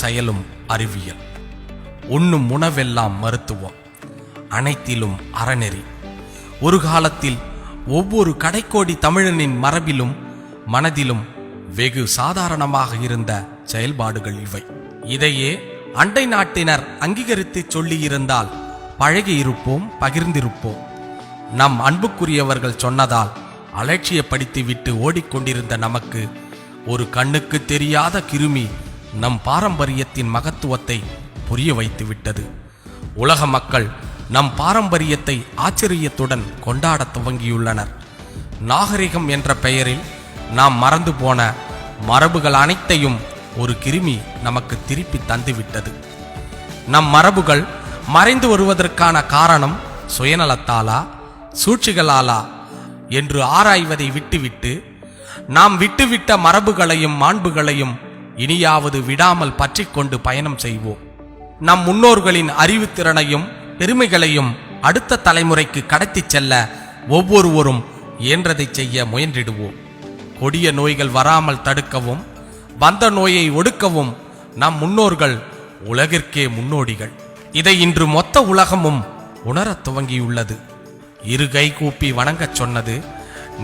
செயலும் அறிவியல். உண்ணும் உணவெல்லாம் மருத்துவம், அனைத்திலும் அறநெறி. ஒரு காலத்தில் ஒவ்வொரு கடைக்கோடி தமிழனின் மரபிலும் மனதிலும் வெகு சாதாரணமாக இருந்த செயல்பாடுகள் இவை. இதையே அண்டை நாட்டினர் அங்கீகரித்து சொல்லியிருந்தால் பழகியிருப்போம், பகிர்ந்திருப்போம். நம் அன்புக்குரியவர்கள் சொன்னதால் அலட்சியப்படுத்திவிட்டு ஓடிக்கொண்டிருந்த நமக்கு ஒரு கண்ணுக்கு தெரியாத கிருமி நம் பாரம்பரியத்தின் மகத்துவத்தை புரிய வைத்து விட்டது. உலக மக்கள் நம் பாரம்பரியத்தை ஆச்சரியத்துடன் கொண்டாடத் துவங்கியுள்ளனர். நாகரிகம் என்ற பெயரில் நாம் மறந்து போன மரபுகள் அனைத்தையும் ஒரு கிருமி நமக்கு திருப்பி தந்துவிட்டது. நம் மரபுகள் மறைந்து வருவதற்கான காரணம் சுயநலத்தாலா, சூழ்ச்சிகளாலா என்று ஆராய்வதை விட்டுவிட்டு நாம் விட்டுவிட்ட மரபுகளையும் மாண்புகளையும் இனியாவது விடாமல் பற்றி கொண்டு பயணம் செய்வோம். நம் முன்னோர்களின் அறிவுத்திறனையும் பெருமைகளையும் அடுத்த தலைமுறைக்கு கடத்திச் செல்ல ஒவ்வொருவரும் இயன்றதை செய்ய முயன்றிடுவோம். கொடிய நோய்கள் வராமல் தடுக்கவும் வந்த நோயை ஒடுக்கவும் நம் முன்னோர்கள் உலகிற்கே முன்னோடிகள். இதை இன்று மொத்த உலகமும் உணரத் துவங்கியுள்ளது. இரு கை கூப்பி வணங்கச் சொன்னது,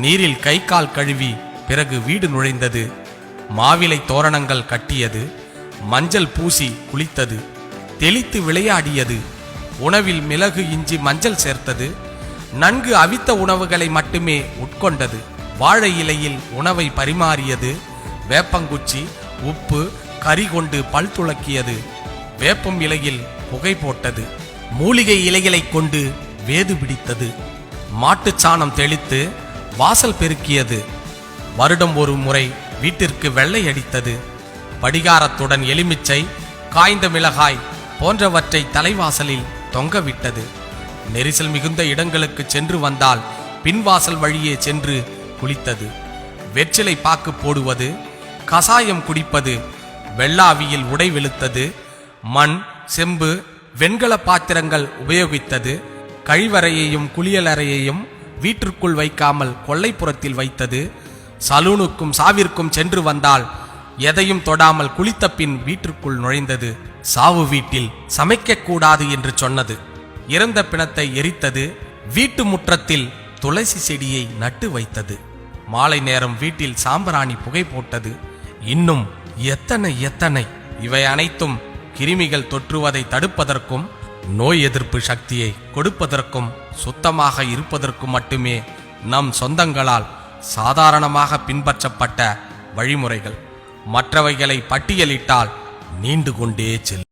நீரில் கை கால் கழுவி பிறகு வீடு நுழைந்தது, மாவிலை தோரணங்கள் கட்டியது, மஞ்சள் பூசி குளித்தது, தெளித்து விளையாடியது, உணவில் மிளகு இஞ்சி மஞ்சள் சேர்த்தது, நன்கு அவித்த உணவுகளை மட்டுமே உட்கொண்டது, வாழை இலையில் உணவை பரிமாறியது, வேப்பங்குச்சி உப்பு கறி கொண்டு பல் துளக்கியது, வேப்பம் இலையில் புகை போட்டது, மூலிகை இலைகளை கொண்டு வேது பிடித்தது, மாட்டுச்சாணம் தெளித்து வாசல் பெருக்கியது, வருடம் ஒரு முறை வீட்டிற்கு வெள்ளை அடித்தது, படிகாரத்துடன் எலுமிச்சை காய்ந்த மிளகாய் போன்றவற்றை தலைவாசலில் தொங்கவிட்டது, நெரிசல் மிகுந்த இடங்களுக்கு சென்று வந்தால் பின்வாசல் வழியே சென்று குளித்தது, வெற்றிலை பாக்கு போடுவது, கசாயம் குடிப்பது, வெள்ளாவியில் உடை வெளுத்தது, மண் செம்பு வெண்கல பாத்திரங்கள் உபயோகித்தது, கழிவறையையும் குளியலறையையும் வீட்டிற்குள் வைக்காமல் கொல்லைப்புறத்தில் வைத்தது, சலூனுக்கும் சாவிற்கும் சென்று வந்தால் எதையும் தொடாமல் குளித்த பின் வீட்டிற்குள் நுழைந்தது, சாவு வீட்டில் சமைக்கக்கூடாது என்று சொன்னது, இறந்த பிணத்தை எரித்தது, வீட்டு முற்றத்தில் துளசி செடியை நட்டு வைத்தது, மாலை நேரம் வீட்டில் சாம்பிராணி புகை போட்டது. இன்னும் எத்தனை எத்தனை! இவை அனைத்தும் கிருமிகள் தொற்றுவதை தடுப்பதற்கும் நோய் எதிர்ப்பு சக்தியை கொடுப்பதற்கும் சுத்தமாக இருப்பதற்கும் மட்டுமே நம் சொந்தங்களால் சாதாரணமாக பின்பற்றப்பட்ட வழிமுறைகள். மற்றவைகளை பட்டியலிட்டால் நீண்டு கொண்டே செல்லும்.